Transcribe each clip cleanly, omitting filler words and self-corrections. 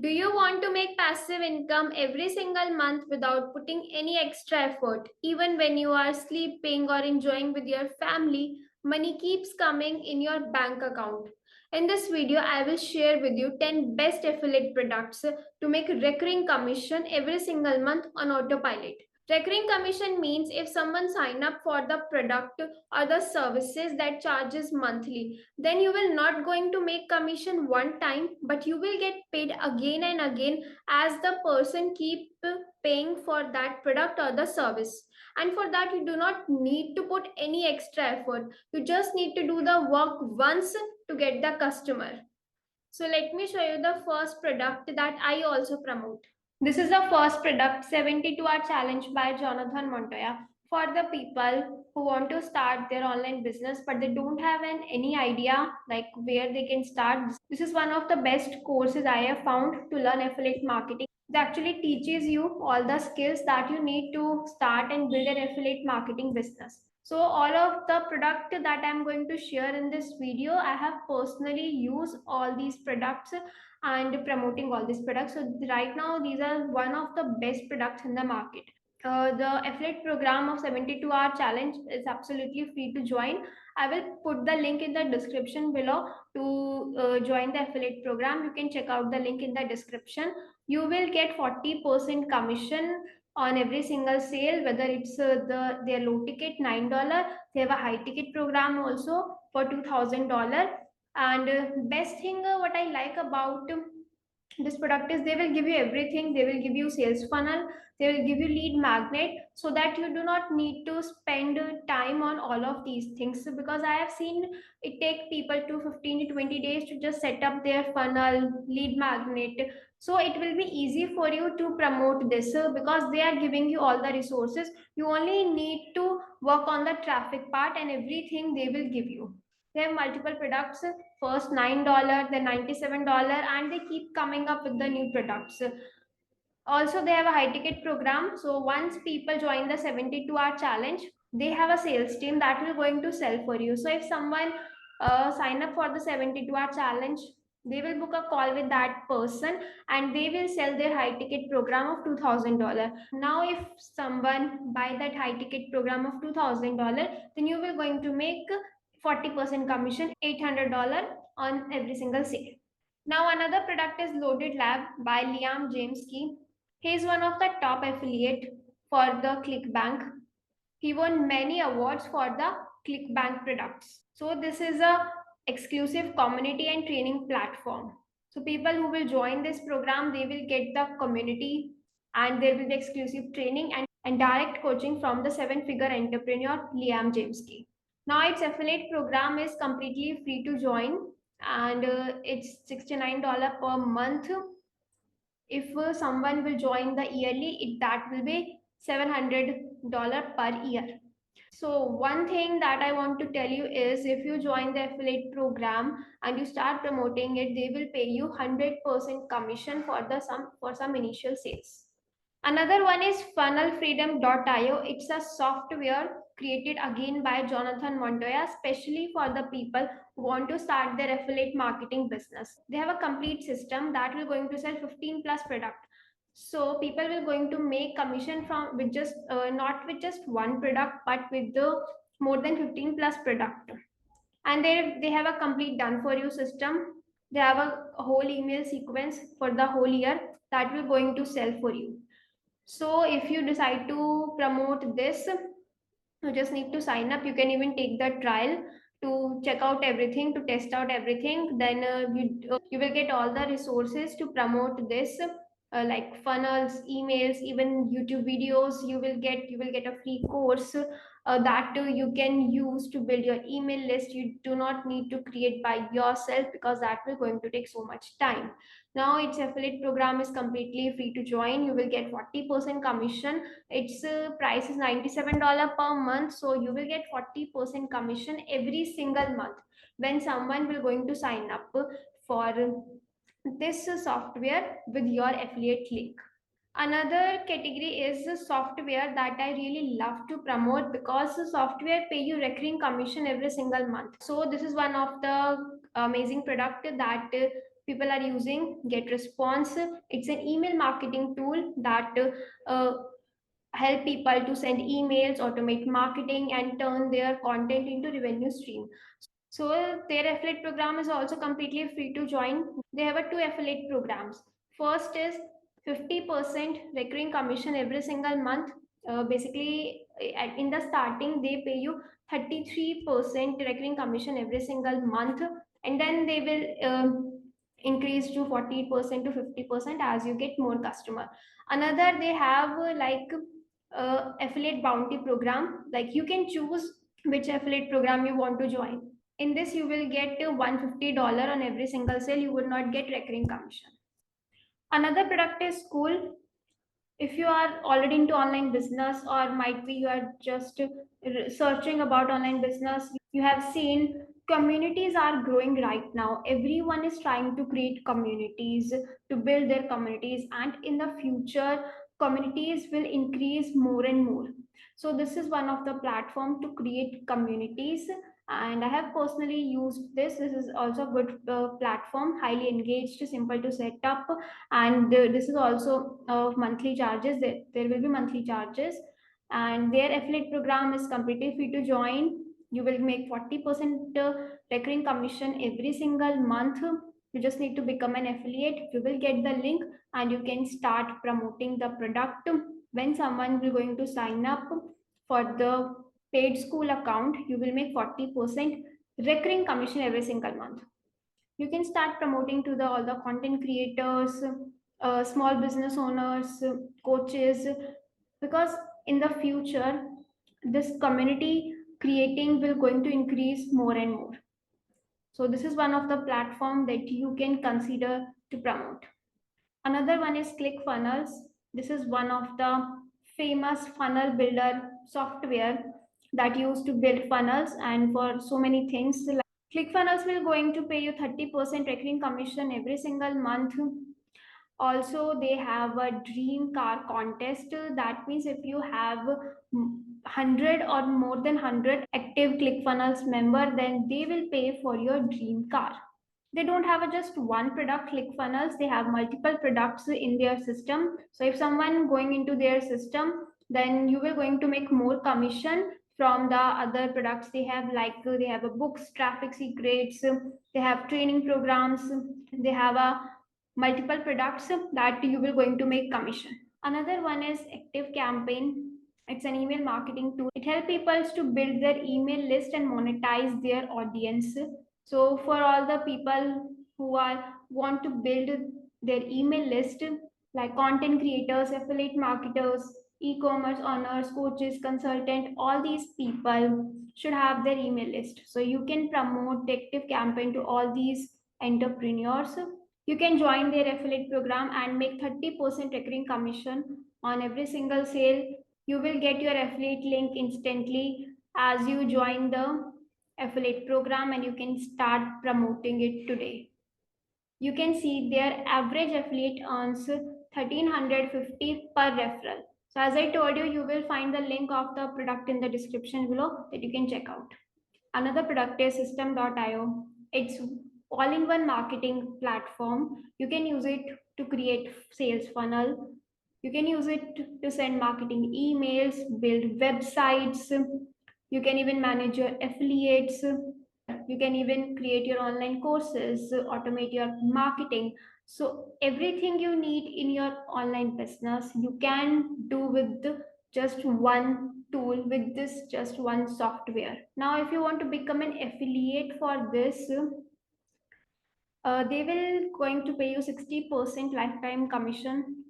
Do you want to make passive income every single month without putting any extra effort? Even when you are sleeping or enjoying with your family, money keeps coming in your bank account. In this video, I will share with you 10 best affiliate products to make recurring commission every single month on autopilot. Recurring commission means if someone sign up for the product or the services that charges monthly, then you will not going to make commission one time, but you will get paid again and again as the person keep paying for that product or the service. And for that you do not need to put any extra effort. You just need to do the work once to get the customer. So let me show you the first product that I also promote. This is the first product, 72-hour challenge by Jonathan Montoya, for the people who want to start their online business but they don't have any idea like where they can start. This is one of the best courses I have found to learn affiliate marketing. It actually teaches you all the skills that you need to start and build an affiliate marketing business. So all of the product that I'm going to share in this video, I have personally used all these products and promoting all these products. So right now, these are one of the best products in the market. The affiliate program of 72-hour challenge is absolutely free to join. I will put the link in the description below to join the affiliate program. You can check out the link in the description. You will get 40% commission on every single sale, whether it's their low ticket $9. They have a high ticket program also for $2,000. And best thing what I like about this product is they will give you everything. They will give you sales funnel, they will give you lead magnet, so that you do not need to spend time on all of these things. So because I have seen it take people to 15 to 20 days to just set up their funnel, lead magnet. So it will be easy for you to promote this because they are giving you all the resources. You only need to work on the traffic part and everything they will give you. They have multiple products. First $9, then $97, and they keep coming up with the new products. Also, they have a high ticket program. So once people join the 72-hour challenge, they have a sales team that will going to sell for you. So if someone sign up for the 72-hour challenge, they will book a call with that person and they will sell their high ticket program of $2,000. Now if someone buy that high ticket program of $2,000, then you will going to make 40% commission, $800 on every single sale. Now another product is Loaded Lab by Liam Jamesky. He is one of the top affiliate for the ClickBank. He won many awards for the ClickBank products. So this is a exclusive community and training platform. So people who will join this program, they will get the community and there will be exclusive training and direct coaching from the seven-figure entrepreneur Liam Jamesky. Now its affiliate program is completely free to join and it's $69 per month. If someone will join the yearly, that will be $700 per year. So one thing that I want to tell you is if you join the affiliate program and you start promoting it, they will pay you 100% commission for some initial sales. Another one is funnelfreedom.io. It's a software created again by Jonathan Montoya, especially for the people who want to start their affiliate marketing business. They have a complete system that will going to sell 15 plus product. So people will going to make commission from with just not with just one product, but with the more than 15 plus product. And they have a complete done for you system. They have a whole email sequence for the whole year that will going to sell for you. So if you decide to promote this, you just need to sign up. You can even take the trial to check out everything, to test out everything. Then you will get all the resources to promote this, like funnels, emails, even YouTube videos. You will get a free course that you can use to build your email list. You do not need to create by yourself because that will going to take so much time. Now its affiliate program is completely free to join. You will get 40% commission. Its price is $97 per month, so you will get 40% commission every single month when someone will going to sign up for this software with your affiliate link. Another category is the software that I really love to promote because the software pay you recurring commission every single month. So this is one of the amazing product that people are using GetResponse. It's an email marketing tool that help people to send emails, automate marketing, and turn their content into revenue stream. So their affiliate program is also completely free to join. They have two affiliate programs. First is 50% recurring commission every single month. Basically, in the starting, they pay you 33% recurring commission every single month, and then they will increase to 40% to 50% as you get more customer. Another, they have affiliate bounty program. Like you can choose which affiliate program you want to join. In this, you will get $150 on every single sale. You would not get recurring commission. Another product is School. If you are already into online business, or might be you are just searching about online business, you have seen communities are growing right now. Everyone is trying to create communities, to build their communities, and in the future, communities will increase more and more. So this is one of the platform to create communities, and I have personally used this. This is also a good platform, highly engaged, simple to set up, and this is also monthly charges. There will be monthly charges, and their affiliate program is completely free to join. You will make 40% recurring commission every single month. You just need to become an affiliate. You will get the link, and you can start promoting the product. When someone will going to sign up for the paid school account, you will make 40% recurring commission every single month. You can start promoting to the all the content creators, small business owners, coaches, because in the future this community creating will going to increase more and more. So this is one of the platform that you can consider to promote. Another one is ClickFunnels. This is one of the famous funnel builder software that used to build funnels and for so many things. ClickFunnels will going to pay you 30% recurring commission every single month. Also, they have a dream car contest. That means if you have 100 or more than 100 active ClickFunnels member, then they will pay for your dream car. They don't have a just one product, ClickFunnels. They have multiple products in their system. So if someone going into their system, then you will going to make more commission from the other products they have. Like they have a books, traffic secrets, they have training programs, they have a multiple products that you will going to make commission. Another one is Active Campaign. It's an email marketing tool. It helps people to build their email list and monetize their audience. So for all the people who are want to build their email list, like content creators, affiliate marketers, e-commerce owners, coaches, consultant, all these people should have their email list. So you can promote the Active Campaign to all these entrepreneurs. You can join their affiliate program and make 30% recurring commission on every single sale. You will get your affiliate link instantly as you join the affiliate program, and you can start promoting it today. You can see their average affiliate earns 1350 per referral. So as I told you, you will find the link of the product in the description below that you can check out. Another product is System.io. It's all-in-one marketing platform. You can use it to create sales funnel. You can use it to send marketing emails, build websites. You can even manage your affiliates. You can even create your online courses, automate your marketing. So everything you need in your online business, you can do with just one tool, with this just one software. Now, if you want to become an affiliate for this, they will going to pay you 60% lifetime commission,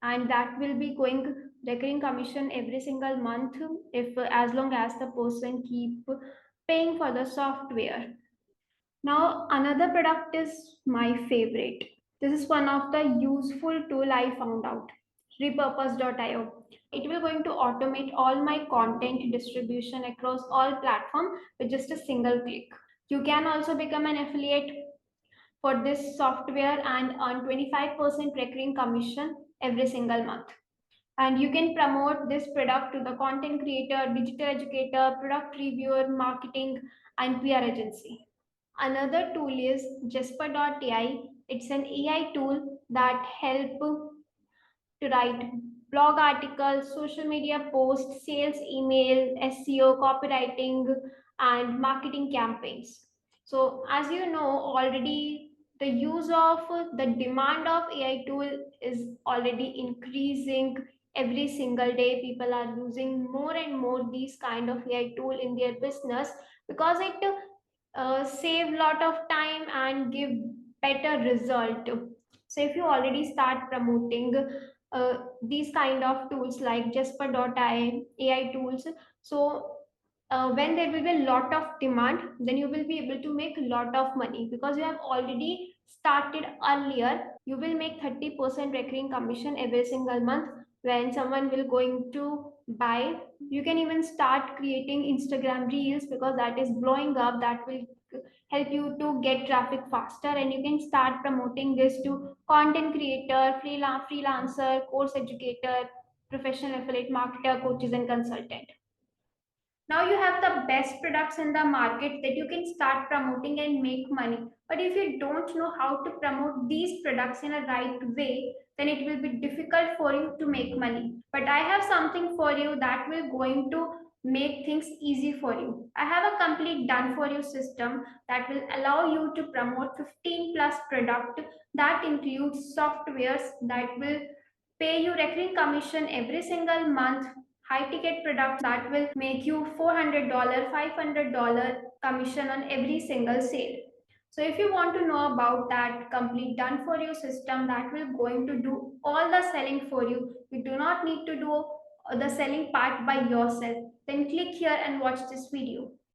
and that will be going recurring commission every single month if as long as the person keep paying for the software. Now, another product is my favorite. This is one of the useful tool I found out. Repurpose.io. It will going to automate all my content distribution across all platforms with just a single click. You can also become an affiliate for this software and earn 25% recurring commission every single month. And you can promote this product to the content creator, digital educator, product reviewer, marketing, and PR agency. Another tool is Jasper.ai. It's an AI tool that help to write blog articles, social media posts, sales email, SEO, copywriting, and marketing campaigns. So, as you know already, the use of the demand of AI tool is already increasing every single day. People are using more and more these kind of AI tool in their business because it save lot of time and give better result. So if you already start promoting these kind of tools like Jasper.ai tools, so when there will be a lot of demand, then you will be able to make a lot of money because you have already started earlier. You will make 30% recurring commission every single month when someone will going to buy. You can even start creating Instagram reels because that is blowing up. That will help you to get traffic faster, and you can start promoting this to content creator, freelancer, course educator, professional affiliate marketer, coaches, and consultant. Now you have the best products in the market that you can start promoting and make money. But if you don't know how to promote these products in a right way, then it will be difficult for you to make money. But I have something for you that will going to make things easy for you. I have a complete done for you system that will allow you to promote 15 plus product that includes softwares that will pay you recurring commission every single month, high ticket products that will make you $400, $500 commission on every single sale. So if you want to know about that complete done for you system that will going to do all the selling for you, you do not need to do the selling part by yourself. Then click here and watch this video.